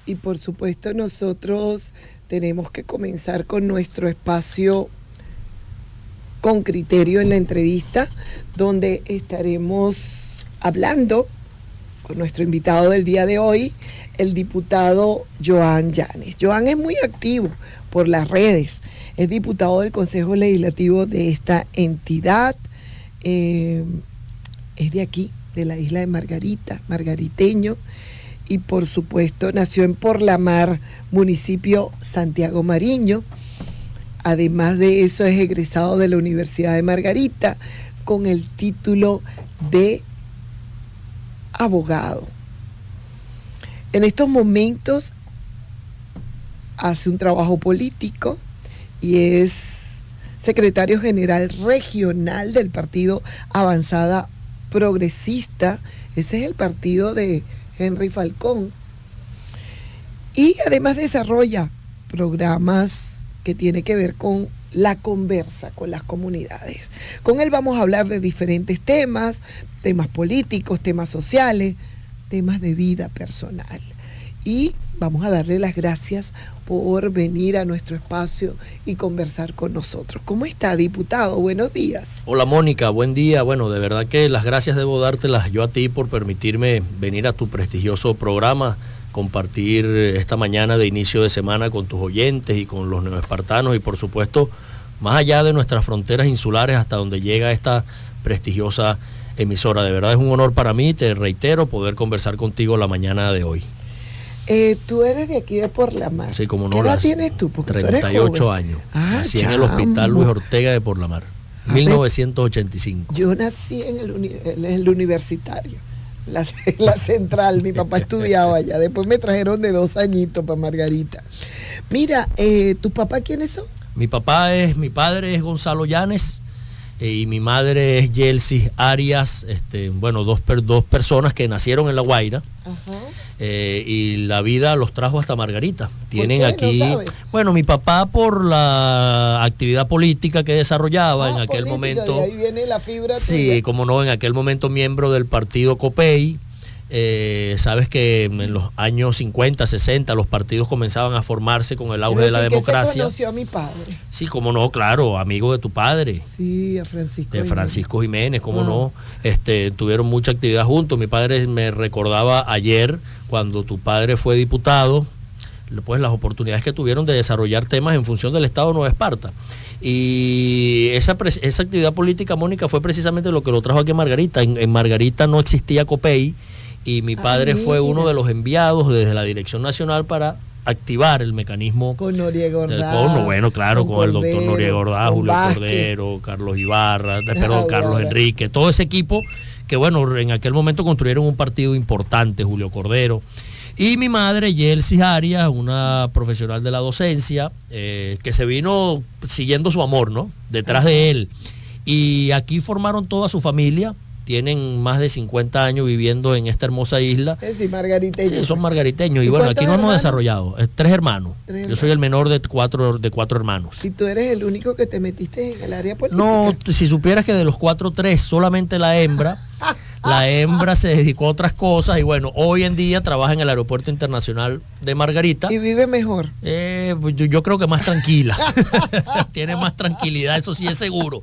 Y por supuesto nosotros tenemos que comenzar con nuestro espacio con criterio en la entrevista, donde estaremos hablando con nuestro invitado del día de hoy, el diputado Joan Yanes. Joan es muy activo por las redes, es diputado del Consejo Legislativo de esta entidad, es de aquí, de la isla de Margarita, margariteño, y por supuesto nació en Porlamar, municipio Santiago Mariño. Además de eso es egresado de la Universidad de Margarita con el título de abogado. En estos momentos hace un trabajo político y es secretario general regional del Partido Avanzada Progresista. Ese es el partido de Henry Falcón, y además desarrolla programas que tienen que ver con la conversa con las comunidades. Con él vamos a hablar de diferentes temas políticos, temas sociales, temas de vida personal, y vamos a darle las gracias por venir a nuestro espacio y conversar con nosotros. ¿Cómo está, diputado? Buenos días. Hola, Mónica, buen día. Bueno, de verdad que las gracias debo dártelas yo a ti por permitirme venir a tu prestigioso programa, compartir esta mañana de inicio de semana con tus oyentes y con los neoespartanos, y por supuesto, más allá de nuestras fronteras insulares, hasta donde llega esta prestigiosa emisora. De verdad es un honor para mí, te reitero, poder conversar contigo la mañana de hoy. Tú eres de aquí de Porlamar. Sí, como no. ¿Qué edad tienes tú? Porque 38 años. Nací en el Hospital Luis Ortega de Porlamar, 1985. Yo nací en el universitario, la central. Mi papá estudiaba allá. Después me trajeron de 2 añitos para Margarita. Mira, ¿tus papás quiénes son? Mi padre es Gonzalo Yanes, y mi madre es Yelsis Arias. Bueno, dos personas que nacieron en La Guaira. Ajá. Y la vida los trajo hasta Margarita. Tienen aquí, ¿No sabes? Bueno, mi papá por la actividad política que desarrollaba en aquel momento. De ahí viene la fibra sí, tuya. Como no, en aquel momento miembro del partido COPEI. Sabes que en los años 50, 60 los partidos comenzaban a formarse con el auge de la democracia. ¿Que conoció a mi padre? Sí, como no, claro, amigo de tu padre. Sí, a Francisco. De Francisco Jiménez, como no. Tuvieron mucha actividad juntos. Mi padre me recordaba ayer, cuando tu padre fue diputado, pues las oportunidades que tuvieron de desarrollar temas en función del Estado de Nueva Esparta. Y esa actividad política, Mónica, fue precisamente lo que lo trajo aquí a Margarita. En Margarita no existía COPEI, y mi padre fue uno de los enviados desde la Dirección Nacional para activar el mecanismo con Noriega Ordaz, bueno, claro, con el doctor Noriega Ordaz, Julio Vázquez, Cordero, Carlos Ibarra, Carlos Enrique, todo ese equipo que, bueno, en aquel momento construyeron un partido importante, Julio Cordero. Y mi madre, Yelsis Arias, una profesional de la docencia, que se vino siguiendo su amor, ¿no? Detrás de él. Y aquí formaron toda su familia. Tienen más de 50 años viviendo en esta hermosa isla. Sí, margariteños. Sí, son margariteños. Y bueno, aquí no hemos desarrollado. 3 hermanos. Yo soy el menor de cuatro hermanos. ¿Y tú eres el único que te metiste en el área política? No, si supieras que de los 4, 3, solamente la hembra. La hembra se dedicó a otras cosas y bueno, hoy en día trabaja en el Aeropuerto Internacional de Margarita. ¿Y vive mejor? Yo creo que más tranquila. Tiene más tranquilidad, eso sí es seguro.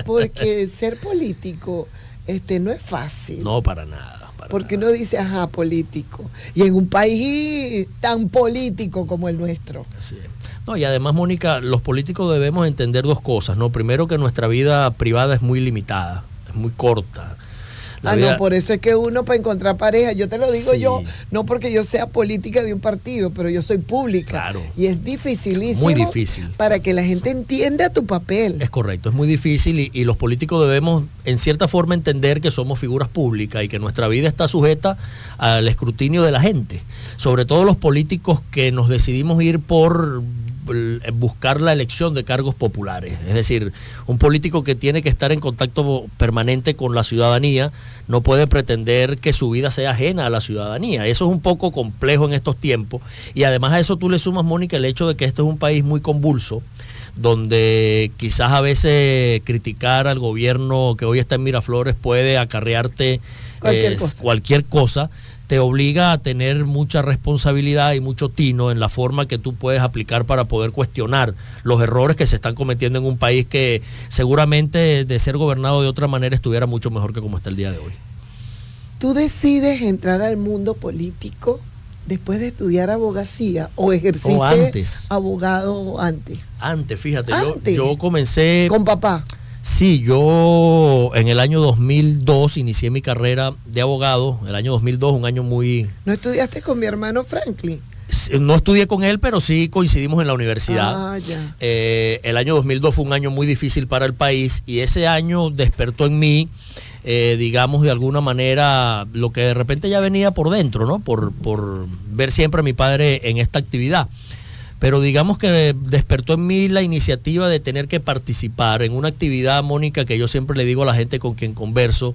Porque ser político no es fácil. No, para nada. Porque uno dice, político. Y en un país tan político como el nuestro. Así es. No, y además, Mónica, los políticos debemos entender 2 cosas, ¿no? Primero, que nuestra vida privada es muy limitada, es muy corta. No, por eso es que uno para encontrar pareja, yo te lo digo yo, no porque yo sea política de un partido, pero yo soy pública. Claro. Y es dificilísimo. Muy difícil. Para que la gente entienda tu papel. Es correcto, es muy difícil y los políticos debemos, en cierta forma, entender que somos figuras públicas y que nuestra vida está sujeta al escrutinio de la gente. Sobre todo los políticos que nos decidimos ir por buscar la elección de cargos populares. Es decir, un político que tiene que estar en contacto permanente con la ciudadanía no puede pretender que su vida sea ajena a la ciudadanía. Eso es un poco complejo en estos tiempos y además a eso tú le sumas, Mónica, el hecho de que este es un país muy convulso, donde quizás a veces criticar al gobierno que hoy está en Miraflores puede acarrearte cualquier cosa. te obliga a tener mucha responsabilidad y mucho tino en la forma que tú puedes aplicar para poder cuestionar los errores que se están cometiendo en un país que seguramente de ser gobernado de otra manera estuviera mucho mejor que como está el día de hoy. ¿Tú decides entrar al mundo político después de estudiar abogacía o ejerciste antes? Abogado antes? Antes, fíjate, ¿Antes? Yo comencé... ¿Con papá? Sí, yo en el año 2002 inicié mi carrera de abogado, el año 2002, un año muy... ¿No estudiaste con mi hermano Franklin? No estudié con él, pero sí coincidimos en la universidad. Ah, ya. El año 2002 fue un año muy difícil para el país y ese año despertó en mí, digamos, de alguna manera, lo que de repente ya venía por dentro, ¿no? Por ver siempre a mi padre en esta actividad. Pero digamos que despertó en mí la iniciativa de tener que participar en una actividad, Mónica, que yo siempre le digo a la gente con quien converso,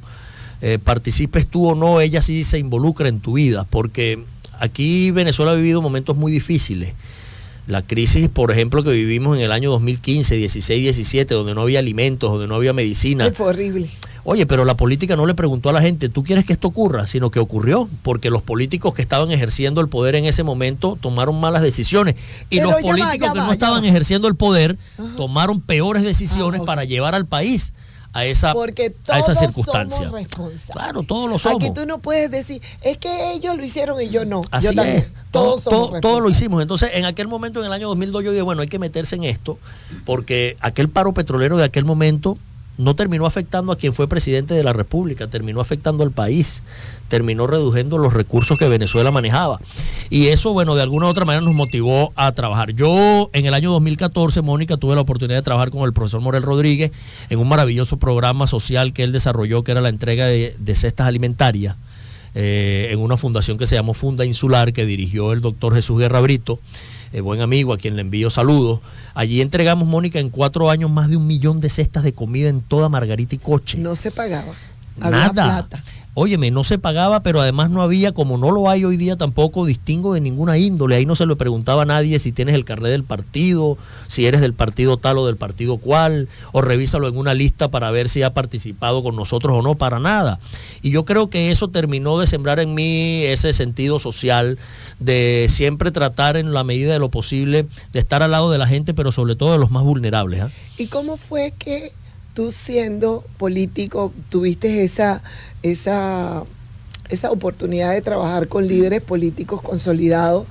participes tú o no, ella sí se involucra en tu vida, porque aquí Venezuela ha vivido momentos muy difíciles. La crisis, por ejemplo, que vivimos en el año 2015, 16, 17, donde no había alimentos, donde no había medicina. Fue horrible. Oye, pero la política no le preguntó a la gente, ¿tú quieres que esto ocurra? Sino que ocurrió, porque los políticos que estaban ejerciendo el poder en ese momento tomaron malas decisiones. Y pero los políticos que no estaban ejerciendo el poder tomaron peores decisiones para llevar al país a esa circunstancia. Somos responsables. Claro, todos lo somos. Aquí tú no puedes decir, es que ellos lo hicieron y yo no. Así yo también. es. Todos lo hicimos. Entonces, en aquel momento, en el año 2002, yo dije, bueno, hay que meterse en esto, porque aquel paro petrolero de aquel momento no terminó afectando a quien fue presidente de la República, terminó afectando al país, terminó reduciendo los recursos que Venezuela manejaba. Y eso, bueno, de alguna u otra manera nos motivó a trabajar. Yo, en el año 2014, Mónica, tuve la oportunidad de trabajar con el profesor Morel Rodríguez en un maravilloso programa social que él desarrolló, que era la entrega de cestas alimentarias, en una fundación que se llamó Funda Insular, que dirigió el doctor Jesús Guerra Brito, buen amigo a quien le envío saludos. Allí entregamos, Mónica, en 4 años más de 1 millón de cestas de comida en toda Margarita y Coche. No se pagaba. Nada. Había plata. Óyeme, no se pagaba, pero además no había, como no lo hay hoy día tampoco, distingo de ninguna índole. Ahí no se le preguntaba a nadie si tienes el carnet del partido, si eres del partido tal o del partido cual, o revísalo en una lista para ver si ha participado con nosotros o no, para nada. Y yo creo que eso terminó de sembrar en mí ese sentido social de siempre tratar en la medida de lo posible de estar al lado de la gente, pero sobre todo de los más vulnerables, ¿eh? ¿Y cómo fue que tú, siendo político, tuviste esa oportunidad de trabajar con líderes políticos consolidados,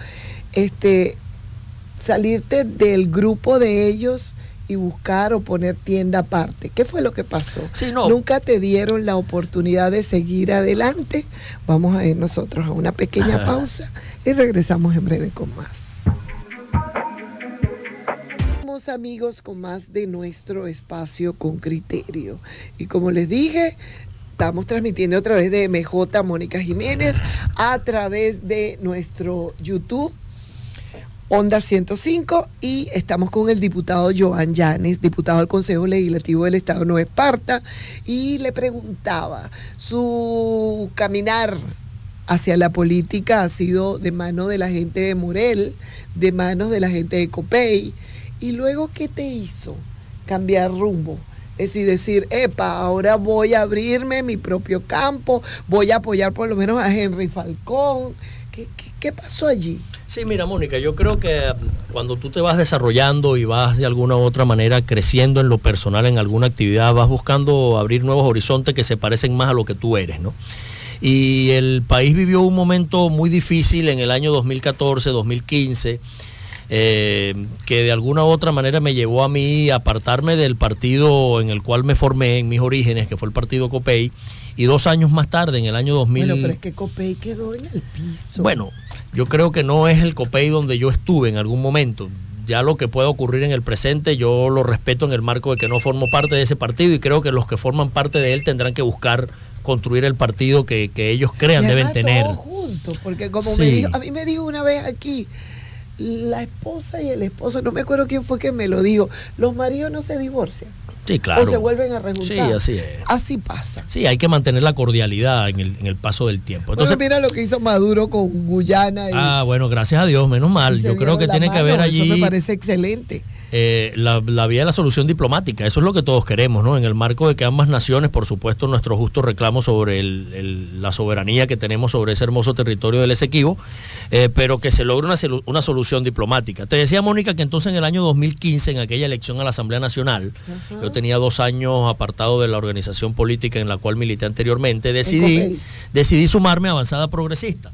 salirte del grupo de ellos y buscar o poner tienda aparte? ¿Qué fue lo que pasó? Sí, no. ¿Nunca te dieron la oportunidad de seguir adelante? Vamos a ir nosotros a una pequeña pausa y regresamos en breve con más. Amigos, con más de nuestro espacio con criterio, y como les dije, estamos transmitiendo a través de MJ Mónica Jiménez, a través de nuestro YouTube Onda 105, y estamos con el diputado Joan Llanes, diputado del Consejo Legislativo del Estado de Nueva Esparta, y le preguntaba, su caminar hacia la política ha sido de mano de la gente de Morel, de manos de la gente de Copey. ¿Y luego qué te hizo cambiar rumbo? Es decir, ahora voy a abrirme mi propio campo, voy a apoyar por lo menos a Henry Falcón. ¿Qué pasó allí? Sí, mira, Mónica, yo creo que cuando tú te vas desarrollando y vas de alguna u otra manera creciendo en lo personal, en alguna actividad, vas buscando abrir nuevos horizontes que se parecen más a lo que tú eres, ¿no? Y el país vivió un momento muy difícil en el año 2014, 2015, que de alguna u otra manera me llevó a mí a apartarme del partido en el cual me formé en mis orígenes, que fue el partido Copey, y 2 años más tarde, en el año 2000... Bueno, pero es que Copey quedó en el piso. Bueno, yo creo que no es el Copey donde yo estuve en algún momento. Ya lo que pueda ocurrir en el presente, yo lo respeto en el marco de que no formo parte de ese partido, y creo que los que forman parte de él tendrán que buscar construir el partido que ellos crean deben tener. Todos juntos, porque como Sí. a mí me dijo una vez aquí, la esposa y el esposo, no me acuerdo quién fue que me lo dijo, los maridos no se divorcian. Sí, claro. O se vuelven a rejuntar. Sí, así es. Así pasa. Sí, hay que mantener la cordialidad en el paso del tiempo. Entonces, Bueno, mira lo que hizo Maduro con Guyana. bueno, gracias a Dios, menos mal. Yo creo que tiene que haber allí... Eso me parece excelente. la vía de la solución diplomática. Eso es lo que todos queremos, ¿no? En el marco de que ambas naciones, por supuesto, nuestro justo reclamo sobre la soberanía que tenemos sobre ese hermoso territorio del Esequibo, pero que se logre una solución diplomática. Te decía, Mónica, que entonces en el año 2015, en aquella elección a la Asamblea Nacional, yo tenía 2 años apartado de la organización política en la cual milité anteriormente, decidí sumarme a Avanzada Progresista.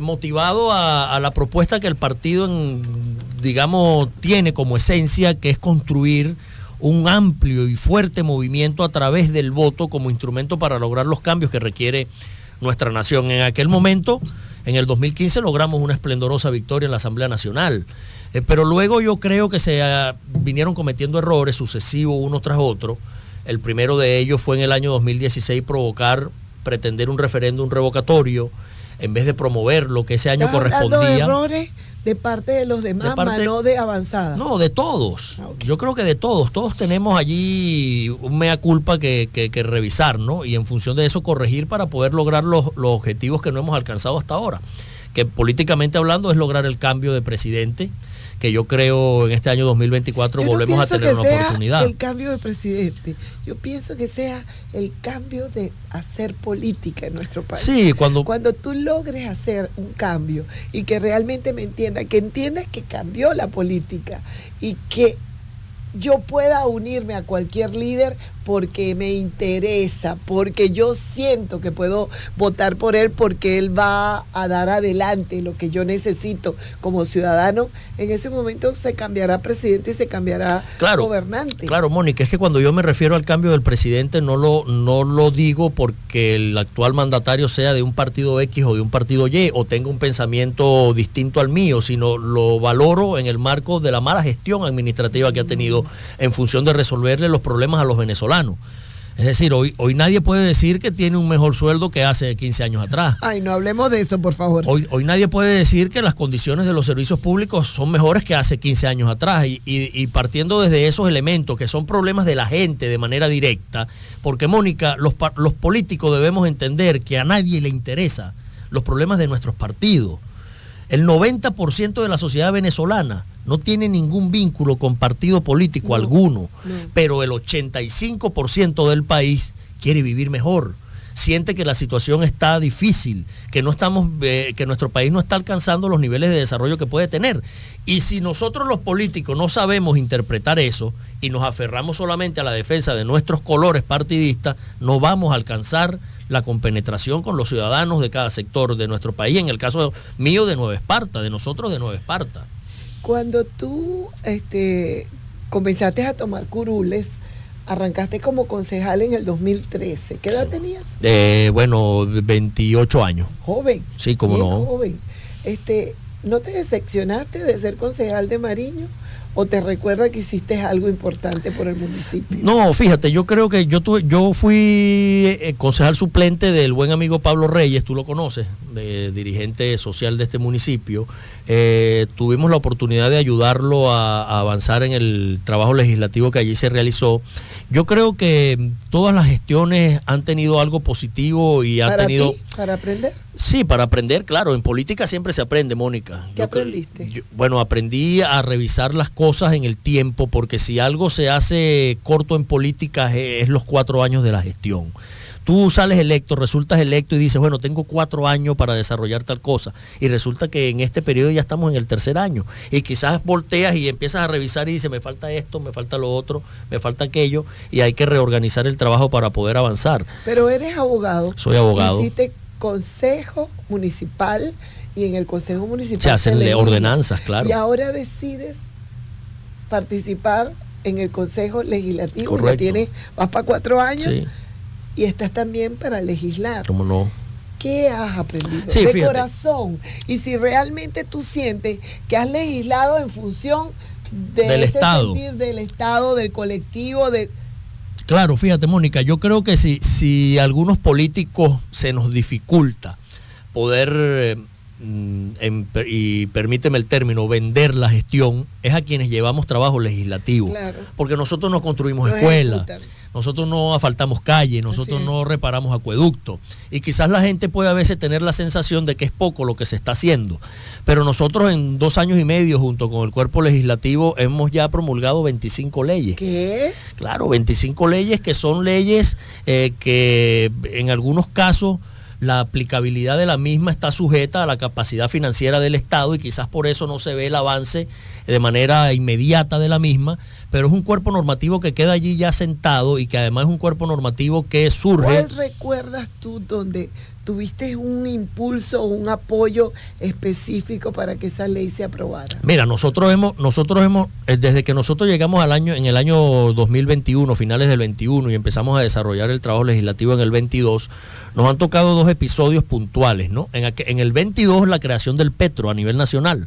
Motivado a la propuesta que el partido, digamos, tiene como esencia, que es construir un amplio y fuerte movimiento a través del voto como instrumento para lograr los cambios que requiere nuestra nación. En aquel momento, en el 2015, logramos una esplendorosa victoria en la Asamblea Nacional, pero luego yo creo que se vinieron cometiendo errores sucesivos uno tras otro. El primero de ellos fue en el año 2016 pretender un referéndum revocatorio, en vez de promover lo que ese año correspondía. De errores de parte de los demás, no de Avanzada. No, de todos. Okay. Yo creo que de todos. Todos tenemos allí un mea culpa que revisar, ¿no? Y en función de eso corregir para poder lograr los objetivos que no hemos alcanzado hasta ahora. Que políticamente hablando es lograr el cambio de presidente, que yo creo en este año 2024 volvemos a tener una oportunidad. El cambio de presidente, yo pienso que sea el cambio de hacer política en nuestro país. Sí, cuando tú logres hacer un cambio y que realmente me entiendas, que entiendas que cambió la política y que yo pueda unirme a cualquier líder porque me interesa, porque yo siento que puedo votar por él, porque él va a dar adelante lo que yo necesito como ciudadano. En ese momento se cambiará presidente y se cambiará gobernante. Claro, Mónica, es que cuando yo me refiero al cambio del presidente no lo digo porque el actual mandatario sea de un partido X o de un partido Y o tenga un pensamiento distinto al mío, sino lo valoro en el marco de la mala gestión administrativa que ha tenido en función de resolverle los problemas a los venezolanos. Es decir, hoy nadie puede decir que tiene un mejor sueldo que hace 15 años atrás. Ay, no hablemos de eso, por favor. Hoy nadie puede decir que las condiciones de los servicios públicos son mejores que hace 15 años atrás. Y partiendo desde esos elementos que son problemas de la gente de manera directa, porque, Mónica, los políticos debemos entender que a nadie le interesa los problemas de nuestros partidos. El 90% de la sociedad venezolana no tiene ningún vínculo con partido político alguno, pero el 85% del país quiere vivir mejor, siente que la situación está difícil, que nuestro país no está alcanzando los niveles de desarrollo que puede tener. Y si nosotros los políticos no sabemos interpretar eso y nos aferramos solamente a la defensa de nuestros colores partidistas, no vamos a alcanzar la compenetración con los ciudadanos de cada sector de nuestro país, en el caso mío de Nueva Esparta, de nosotros de Nueva Esparta. Cuando tú comenzaste a tomar curules, arrancaste como concejal en el 2013. ¿Qué edad tenías? 28 años. Joven. Sí, cómo no. Joven. ¿No te decepcionaste de ser concejal de Mariño? ¿O te recuerda que hiciste algo importante por el municipio? No, fíjate, yo creo que yo fui concejal suplente del buen amigo Pablo Reyes, tú lo conoces, dirigente social de este municipio. Tuvimos la oportunidad de ayudarlo a avanzar en el trabajo legislativo que allí se realizó. Yo creo que todas las gestiones han tenido algo positivo y han tenido... ¿Para aprender? Sí, para aprender, claro. En política siempre se aprende, Mónica. ¿Qué aprendiste? Aprendí a revisar las cosas en el tiempo, porque si algo se hace corto en política es los 4 años de la gestión. Tú sales electo, resultas electo y dices, bueno, tengo 4 años para desarrollar tal cosa. Y resulta que en este periodo ya estamos en el 3er año. Y quizás volteas y empiezas a revisar y dices, me falta esto, me falta lo otro, me falta aquello. Y hay que reorganizar el trabajo para poder avanzar. Pero eres abogado. Soy abogado. Hiciste consejo municipal y en el consejo municipal se hacen ordenanzas, claro. Y ahora decides participar en el consejo legislativo. Correcto. Vas para 4 años. Sí. Y estás también para legislar. ¿Cómo no? ¿Qué has aprendido? Sí, de fíjate. Corazón. Y si realmente tú sientes que has legislado en función del Estado, sentir del Estado, del colectivo, Claro, fíjate, Mónica, yo creo que si a algunos políticos se nos dificulta poder, y permíteme el término, vender la gestión, es a quienes llevamos trabajo legislativo. Claro. Porque nosotros no construimos escuelas, nosotros no asfaltamos calles, nosotros no reparamos acueductos. Y quizás la gente puede a veces tener la sensación de que es poco lo que se está haciendo. Pero nosotros en 2 años y medio, junto con el cuerpo legislativo, hemos ya promulgado 25 leyes. ¿Qué? Claro, 25 leyes que son leyes que en algunos casos la aplicabilidad de la misma está sujeta a la capacidad financiera del Estado y quizás por eso no se ve el avance de manera inmediata de la misma, pero es un cuerpo normativo que queda allí ya sentado y que además es un cuerpo normativo que surge. ¿Cuál recuerdas tú donde tuviste un impulso o un apoyo específico para que esa ley se aprobara? Mira, nosotros hemos desde que nosotros llegamos en el año 2021, finales del 21, y empezamos a desarrollar el trabajo legislativo en el 22, nos han tocado 2 episodios puntuales, ¿no? En el 22, la creación del Petro a nivel nacional.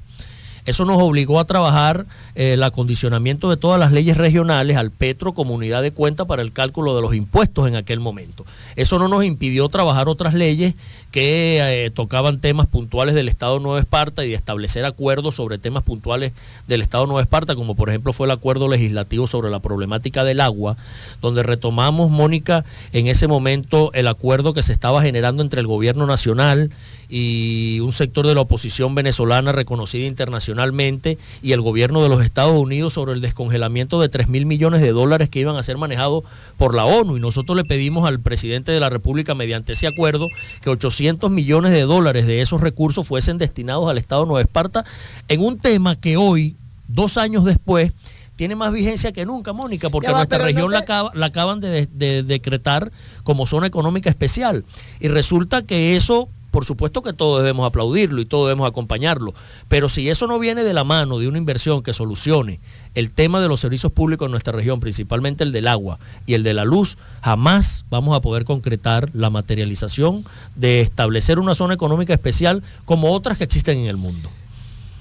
Eso nos obligó a trabajar el acondicionamiento de todas las leyes regionales al Petro como unidad de cuenta para el cálculo de los impuestos en aquel momento. Eso no nos impidió trabajar otras leyes que tocaban temas puntuales del Estado Nueva Esparta y de establecer acuerdos sobre temas puntuales del Estado Nueva Esparta, como por ejemplo fue el acuerdo legislativo sobre la problemática del agua, donde retomamos, Mónica, en ese momento el acuerdo que se estaba generando entre el gobierno nacional y un sector de la oposición venezolana reconocida internacionalmente y el gobierno de los Estados Unidos sobre el descongelamiento de $3.000 millones que iban a ser manejados por la ONU, y nosotros le pedimos al presidente de la República mediante ese acuerdo que $800 millones de esos recursos fuesen destinados al Estado Nueva Esparta en un tema que hoy, 2 años después, tiene más vigencia que nunca, Mónica, porque nuestra región la acaban de decretar como zona económica especial, y resulta que eso, por supuesto que todos debemos aplaudirlo y todos debemos acompañarlo, pero si eso no viene de la mano de una inversión que solucione el tema de los servicios públicos en nuestra región, principalmente el del agua y el de la luz, jamás vamos a poder concretar la materialización de establecer una zona económica especial como otras que existen en el mundo.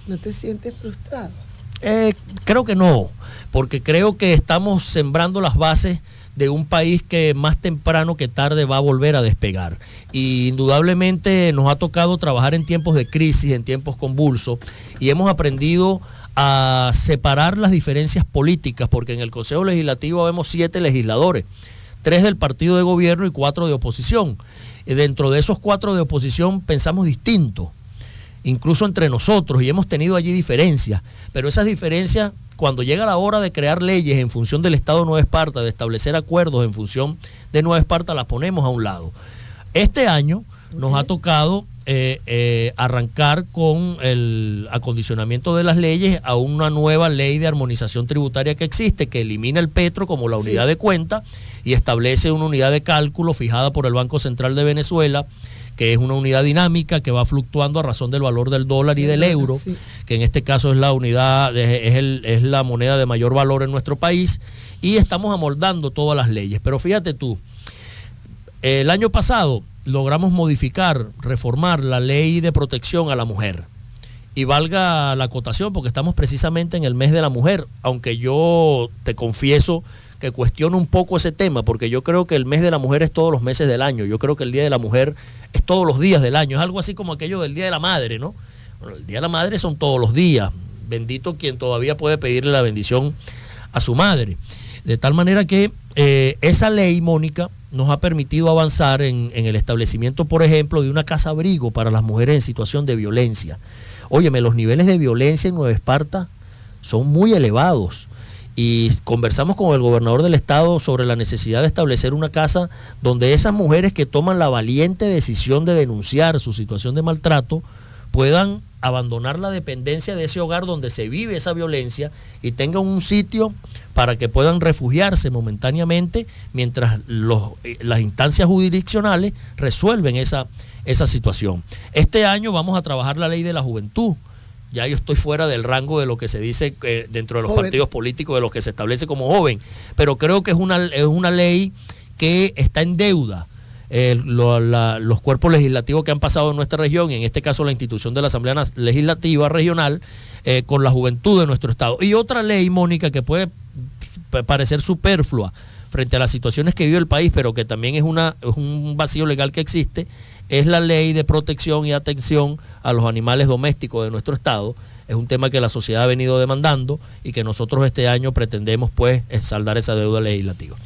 ¿No te sientes frustrado? Creo que no, porque creo que estamos sembrando las bases de un país que más temprano que tarde va a volver a despegar. Y indudablemente nos ha tocado trabajar en tiempos de crisis, en tiempos convulsos, y hemos aprendido a separar las diferencias políticas, porque en el Consejo Legislativo vemos 7 legisladores, 3 del partido de gobierno y 4 de oposición. Y dentro de esos 4 de oposición pensamos distinto, incluso entre nosotros, y hemos tenido allí diferencias, pero esas diferencias, cuando llega la hora de crear leyes en función del Estado Nueva Esparta, de establecer acuerdos en función de Nueva Esparta, las ponemos a un lado. Este año nos ha tocado arrancar con el acondicionamiento de las leyes a una nueva ley de armonización tributaria que existe, que elimina el Petro como la unidad de cuenta y establece una unidad de cálculo fijada por el Banco Central de Venezuela, que es una unidad dinámica que va fluctuando a razón del valor del dólar y del euro, que en este caso es la unidad, es la moneda de mayor valor en nuestro país, y estamos amoldando todas las leyes. Pero fíjate tú, el año pasado logramos modificar, reformar la ley de protección a la mujer. Y valga la acotación, porque estamos precisamente en el mes de la mujer, aunque yo te confieso que cuestiono un poco ese tema, porque yo creo que el mes de la mujer es todos los meses del año. Yo creo que el Día de la Mujer es todos los días del año. Es algo así como aquello del Día de la Madre, ¿no? Bueno, el Día de la Madre son todos los días. Bendito quien todavía puede pedirle la bendición a su madre. De tal manera que esa ley, Mónica, nos ha permitido avanzar en el establecimiento, por ejemplo, de una casa abrigo para las mujeres en situación de violencia. Óyeme, los niveles de violencia en Nueva Esparta son muy elevados. Y conversamos con el gobernador del estado sobre la necesidad de establecer una casa donde esas mujeres que toman la valiente decisión de denunciar su situación de maltrato puedan abandonar la dependencia de ese hogar donde se vive esa violencia y tengan un sitio para que puedan refugiarse momentáneamente mientras las instancias jurisdiccionales resuelven esa situación. Este año vamos a trabajar la ley de la juventud. Ya yo estoy fuera del rango de lo que se dice dentro de los partidos políticos, de lo que se establece como joven, pero creo que es una ley que está en deuda. Los cuerpos legislativos que han pasado en nuestra región, y en este caso la institución de la Asamblea Legislativa Regional, con la juventud de nuestro estado. Y otra ley, Mónica, que puede parecer superflua frente a las situaciones que vive el país, pero que también es un vacío legal que existe, es la ley de protección y atención a los animales domésticos de nuestro estado. Es un tema que la sociedad ha venido demandando y que nosotros este año pretendemos pues saldar esa deuda legislativa.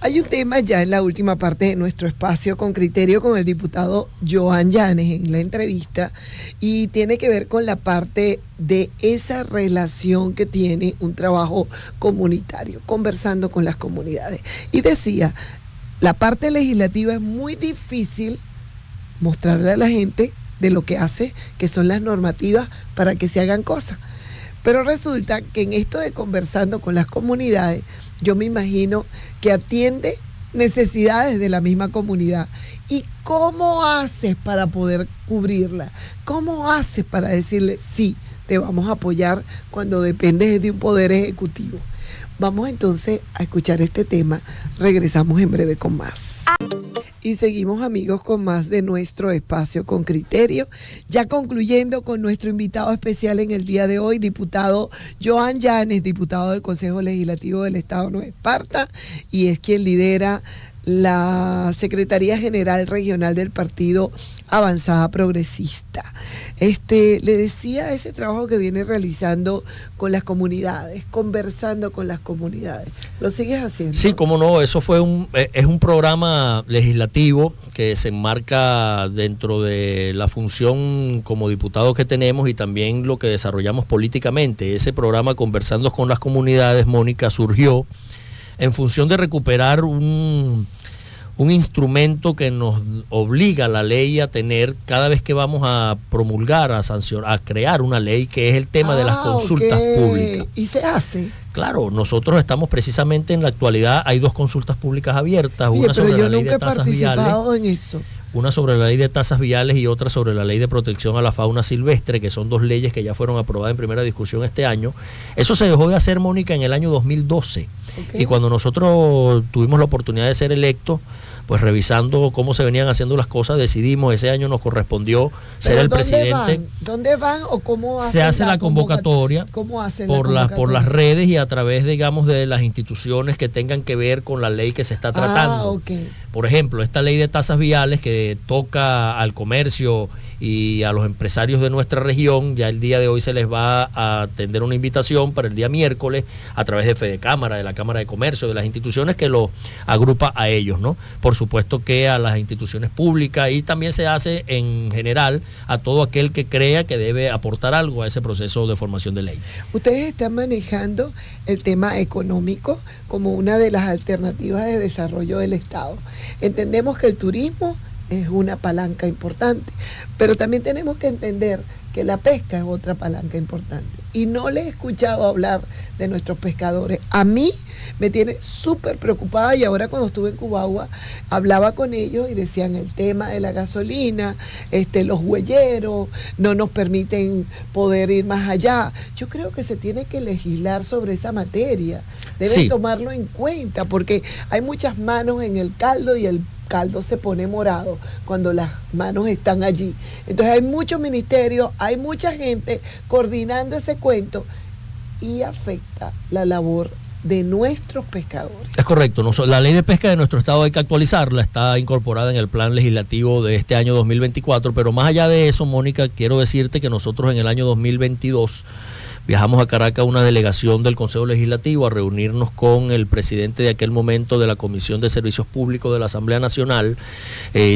Hay un tema ya en la última parte de nuestro espacio con criterio con el diputado Joan Llanes en la entrevista y tiene que ver con la parte de esa relación que tiene un trabajo comunitario, conversando con las comunidades. Y decía, la parte legislativa es muy difícil mostrarle a la gente de lo que hace, que son las normativas para que se hagan cosas. Pero resulta que en esto de conversando con las comunidades, yo me imagino que atiende necesidades de la misma comunidad. ¿Y cómo haces para poder cubrirla? ¿Cómo haces para decirle, sí, te vamos a apoyar cuando dependes de un poder ejecutivo? Vamos entonces a escuchar este tema. Regresamos en breve con más. Y seguimos, amigos, con más de nuestro espacio con criterio, ya concluyendo con nuestro invitado especial en el día de hoy, diputado Joan Llanes, diputado del Consejo Legislativo del Estado de Nueva Esparta, y es quien lidera la Secretaría General Regional del Partido Avanzada Progresista. Le decía ese trabajo que viene realizando con las comunidades, conversando con las comunidades. ¿Lo sigues haciendo? Sí, cómo no, eso es un programa legislativo que se enmarca dentro de la función como diputado que tenemos y también lo que desarrollamos políticamente. Ese programa Conversando con las Comunidades, Mónica, surgió en función de recuperar un instrumento que nos obliga la ley a tener cada vez que vamos a promulgar, a sancionar, a crear una ley, que es el tema de las consultas públicas. ¿Y se hace? Claro, nosotros estamos precisamente en la actualidad, hay 2 consultas públicas abiertas, Oye, una sobre la ley de tasas viales. En eso. Una sobre la ley de tasas viales y otra sobre la ley de protección a la fauna silvestre, que son 2 leyes que ya fueron aprobadas en primera discusión este año. Eso se dejó de hacer, Mónica, en el año 2012. Okay. Y cuando nosotros tuvimos la oportunidad de ser electos, pues revisando cómo se venían haciendo las cosas, decidimos, ese año nos correspondió ser el presidente. ¿Dónde van o cómo hacen? Se hace la convocatoria ¿Cómo hacen por las redes y a través, digamos, de las instituciones que tengan que ver con la ley que se está tratando. Okay. Por ejemplo, esta ley de tasas viales que toca al comercio y a los empresarios de nuestra región, ya el día de hoy se les va a atender una invitación para el día miércoles a través de Fedecámara, de la Cámara de Comercio, de las instituciones que lo agrupa a ellos, ¿no? Por supuesto que a las instituciones públicas, y también se hace en general a todo aquel que crea que debe aportar algo a ese proceso de formación de ley. Ustedes están manejando el tema económico como una de las alternativas de desarrollo del Estado. Entendemos que el turismo es una palanca importante, pero también tenemos que entender que la pesca es otra palanca importante. Y no le he escuchado hablar de nuestros pescadores. A mí me tiene súper preocupada, y ahora cuando estuve en Cubagua hablaba con ellos y decían el tema de la gasolina, los huelleros no nos permiten poder ir más allá. Yo creo que se tiene que legislar sobre esa materia. Deben tomarlo en cuenta, porque hay muchas manos en el caldo y el caldo se pone morado cuando las manos están allí. Entonces hay muchos ministerios, hay mucha gente coordinando ese cuento y afecta la labor de nuestros pescadores. Es correcto, la ley de pesca de nuestro estado hay que actualizarla, está incorporada en el plan legislativo de este año 2024, pero más allá de eso, Mónica, quiero decirte que nosotros en el año 2022 viajamos a Caracas una delegación del Consejo Legislativo a reunirnos con el presidente de aquel momento de la Comisión de Servicios Públicos de la Asamblea Nacional.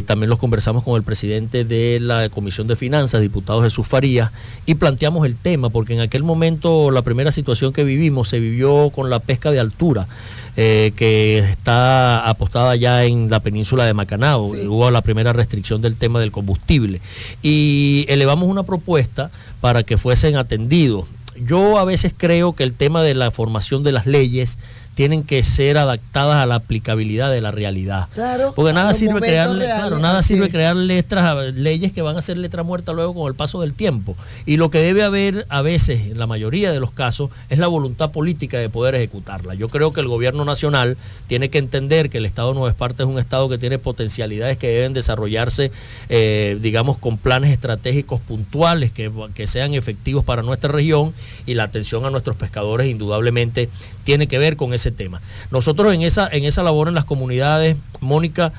También los conversamos con el presidente de la Comisión de Finanzas, diputado Jesús Farías, y planteamos el tema, porque en aquel momento la primera situación que vivimos se vivió con la pesca de altura. Que está apostada ya en la península de Macanao. Sí. Hubo la primera restricción del tema del combustible y elevamos una propuesta para que fuesen atendidos. Yo a veces creo que el tema de la formación de las leyes tienen que ser adaptadas a la aplicabilidad de la realidad. Claro, porque nada sirve crear leyes que van a ser letra muerta luego con el paso del tiempo. Y lo que debe haber a veces, en la mayoría de los casos, es la voluntad política de poder ejecutarla. Yo creo que el gobierno nacional tiene que entender que el Estado de Nueva Esparta es un Estado que tiene potencialidades que deben desarrollarse, digamos, con planes estratégicos puntuales que sean efectivos para nuestra región, y la atención a nuestros pescadores indudablemente tiene que ver con ese ese tema. Nosotros en esa labor en las comunidades, Mónica,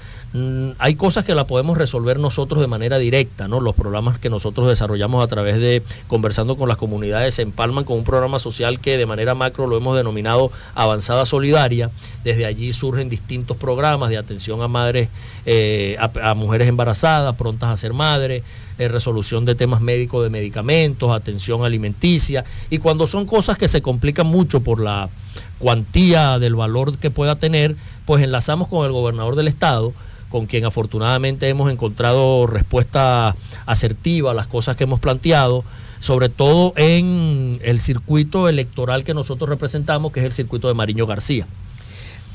hay cosas que la podemos resolver nosotros de manera directa, ¿no? Los programas que nosotros desarrollamos a través de Conversando con las Comunidades se empalman con un programa social que de manera macro lo hemos denominado Avanzada Solidaria. Desde allí surgen distintos programas de atención a madres, a mujeres embarazadas, prontas a ser madres, resolución de temas médicos de medicamentos, atención alimenticia, y cuando son cosas que se complican mucho por la cuantía del valor que pueda tener, pues enlazamos con el gobernador del estado, con quien afortunadamente hemos encontrado respuesta asertiva a las cosas que hemos planteado, sobre todo en el circuito electoral que nosotros representamos, que es el circuito de Mariño García.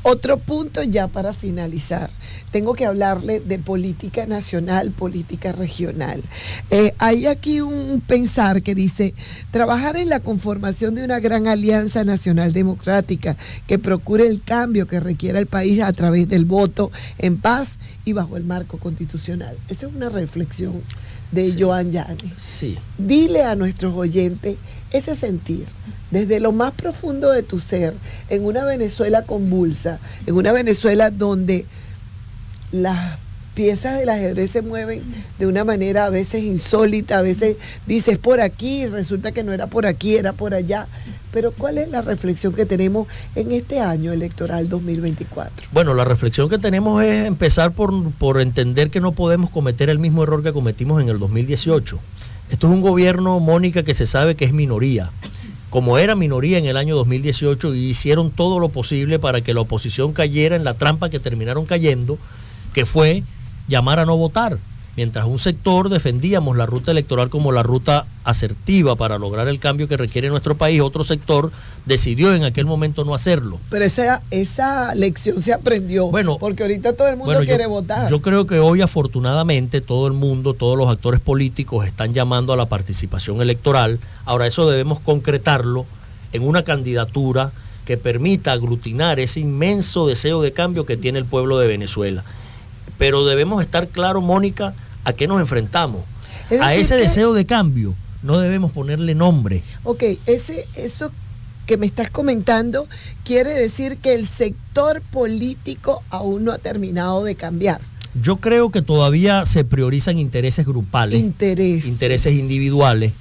Otro punto ya para finalizar. Tengo que hablarle de política nacional, política regional. Hay aquí un pensar que dice, trabajar en la conformación de una gran alianza nacional democrática que procure el cambio que requiera el país a través del voto en paz y bajo el marco constitucional. Esa es una reflexión de Joan Yanes. Sí. Dile a nuestros oyentes ese sentir, desde lo más profundo de tu ser, en una Venezuela convulsa, en una Venezuela donde las piezas del ajedrez se mueven de una manera a veces insólita, a veces dices por aquí, resulta que no era por aquí, era por allá. Pero ¿cuál es la reflexión que tenemos en este año electoral 2024? Bueno, la reflexión que tenemos es empezar por entender que no podemos cometer el mismo error que cometimos en el 2018. Esto es un gobierno, Mónica, que se sabe que es minoría. Como era minoría en el año 2018, y hicieron todo lo posible para que la oposición cayera en la trampa que terminaron cayendo, que fue llamar a no votar. Mientras un sector defendíamos la ruta electoral como la ruta asertiva para lograr el cambio que requiere nuestro país, otro sector decidió en aquel momento no hacerlo. Pero esa lección se aprendió, bueno, porque ahorita todo el mundo quiere votar. Yo creo que hoy afortunadamente todo el mundo, todos los actores políticos están llamando a la participación electoral. Ahora eso debemos concretarlo en una candidatura que permita aglutinar ese inmenso deseo de cambio que tiene el pueblo de Venezuela. Pero debemos estar claros, Mónica, a qué nos enfrentamos. A ese deseo de cambio no debemos ponerle nombre. Ok, eso que me estás comentando quiere decir que el sector político aún no ha terminado de cambiar. Yo creo que todavía se priorizan intereses grupales, intereses individuales,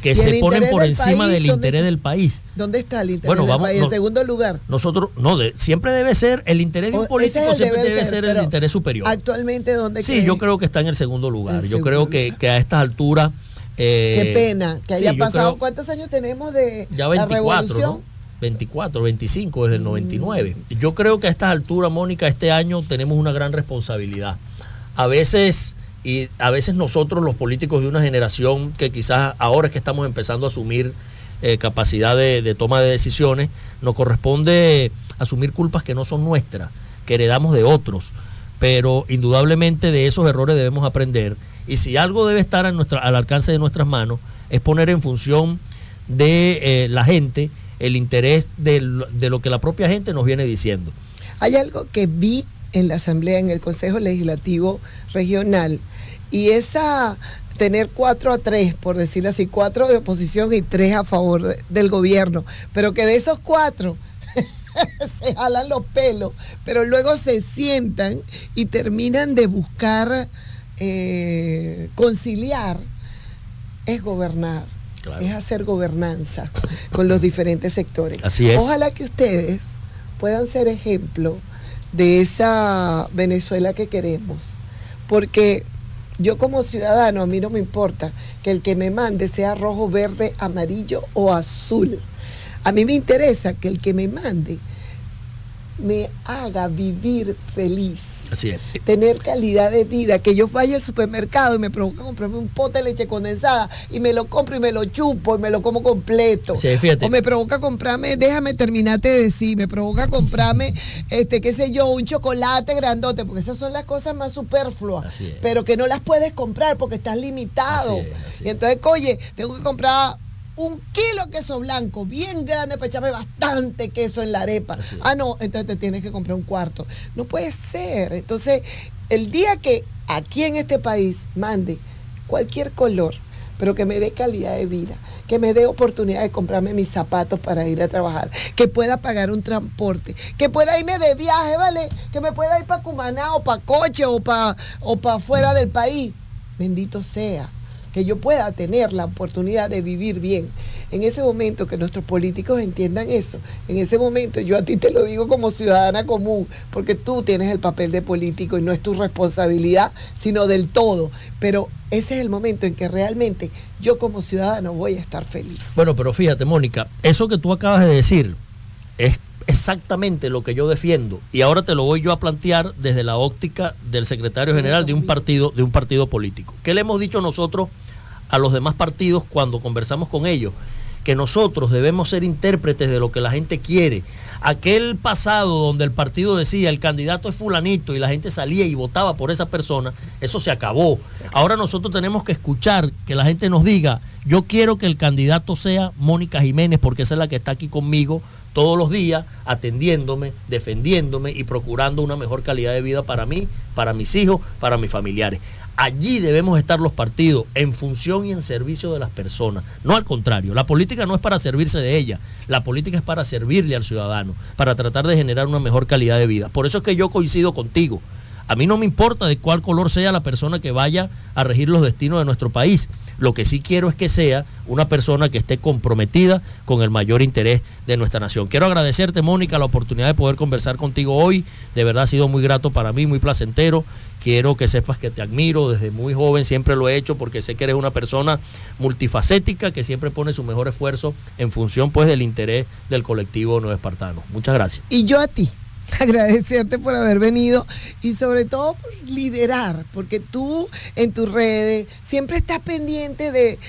que se ponen por encima del interés del país. ¿Dónde está el interés del país? En segundo lugar. Nosotros, siempre debe ser el interés de un político, siempre debe ser el interés superior. Actualmente, ¿dónde Sí, yo creo que está en el segundo lugar. Yo creo que a estas alturas... qué pena que haya pasado. ¿Cuántos años tenemos de ya 24, la revolución? ¿no? 24, 25 desde el 99. Yo creo que a estas alturas, Mónica, este año tenemos una gran responsabilidad. A veces nosotros, los políticos de una generación que quizás ahora es que estamos empezando a asumir capacidad de toma de decisiones, nos corresponde asumir culpas que no son nuestras, que heredamos de otros, pero indudablemente de esos errores debemos aprender, y si algo debe estar al alcance de nuestras manos es poner en función de la gente el interés de lo que la propia gente nos viene diciendo. Hay algo que vi en la Asamblea, en el Consejo Legislativo Regional, y tener 4-3, por decirlo así, 4 de oposición y 3 a favor del gobierno, pero que de esos 4 se jalan los pelos, pero luego se sientan y terminan de buscar conciliar, es gobernar. Claro. Es hacer gobernanza con los diferentes sectores. Así es. Ojalá que ustedes puedan ser ejemplo de esa Venezuela que queremos, porque yo como ciudadano, a mí no me importa que el que me mande sea rojo, verde, amarillo o azul. A mí me interesa que el que me mande me haga vivir feliz. Así es. Tener calidad de vida, que yo vaya al supermercado y me provoca comprarme un pote de leche condensada y me lo compro y me lo chupo y me lo como completo. Sí, fíjate. O me provoca comprarme, déjame terminarte de decir, me provoca comprarme, qué sé yo, un chocolate grandote, porque esas son las cosas más superfluas, pero que no las puedes comprar porque estás limitado. Así es. Y entonces, oye, tengo que comprar 1 kilo de queso blanco, bien grande, para echarme bastante queso en la arepa. No, entonces te tienes que comprar 1/4. No puede ser. Entonces, el día que aquí en este país mande cualquier color, pero que me dé calidad de vida, que me dé oportunidad de comprarme mis zapatos para ir a trabajar, que pueda pagar un transporte, que pueda irme de viaje, ¿vale? Que me pueda ir para Cumaná o para Coche o para fuera del país. Bendito sea, que yo pueda tener la oportunidad de vivir bien. En ese momento que nuestros políticos entiendan eso, en ese momento yo a ti te lo digo como ciudadana común, porque tú tienes el papel de político y no es tu responsabilidad, sino del todo. Pero ese es el momento en que realmente yo como ciudadano voy a estar feliz. Bueno, pero fíjate, Mónica, eso que tú acabas de decir es exactamente lo que yo defiendo, y ahora te lo voy yo a plantear desde la óptica del secretario general de un partido político. ¿Qué le hemos dicho nosotros a los demás partidos cuando conversamos con ellos? Que nosotros debemos ser intérpretes de lo que la gente quiere. Aquel pasado donde el partido decía el candidato es fulanito y la gente salía y votaba por esa persona, eso se acabó. Ahora nosotros tenemos que escuchar que la gente nos diga, yo quiero que el candidato sea Mónica Jiménez, porque esa es la que está aquí conmigo todos los días, atendiéndome, defendiéndome y procurando una mejor calidad de vida para mí, para mis hijos, para mis familiares. Allí debemos estar los partidos, en función y en servicio de las personas, no al contrario. La política no es para servirse de ella, la política es para servirle al ciudadano, para tratar de generar una mejor calidad de vida. Por eso es que yo coincido contigo. A mí no me importa de cuál color sea la persona que vaya a regir los destinos de nuestro país. Lo que sí quiero es que sea una persona que esté comprometida con el mayor interés de nuestra nación. Quiero agradecerte, Mónica, la oportunidad de poder conversar contigo hoy. De verdad ha sido muy grato para mí, muy placentero. Quiero que sepas que te admiro desde muy joven, siempre lo he hecho porque sé que eres una persona multifacética que siempre pone su mejor esfuerzo en función pues del interés del colectivo Nuevo Espartano. Muchas gracias. Y yo a ti, agradecerte por haber venido y sobre todo por liderar, porque tú en tus redes siempre estás pendiente de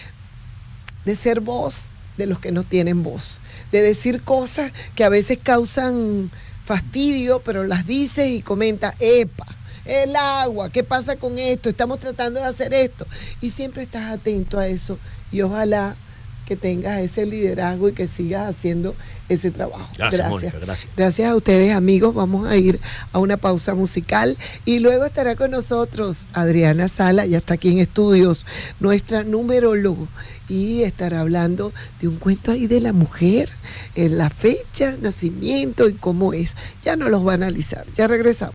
ser voz de los que no tienen voz, de decir cosas que a veces causan fastidio, pero las dices y comentas, epa, el agua, ¿qué pasa con esto? Estamos tratando de hacer esto. Y siempre estás atento a eso y ojalá que tengas ese liderazgo y que sigas haciendo ese trabajo. Gracias. Mónica, gracias. Gracias a ustedes, amigos. Vamos a ir a una pausa musical y luego estará con nosotros Adriana Sala, ya está aquí en estudios, nuestra numeróloga, y estará hablando de un cuento ahí de la mujer, en la fecha, nacimiento y cómo es. Ya nos los va a analizar. Ya regresamos.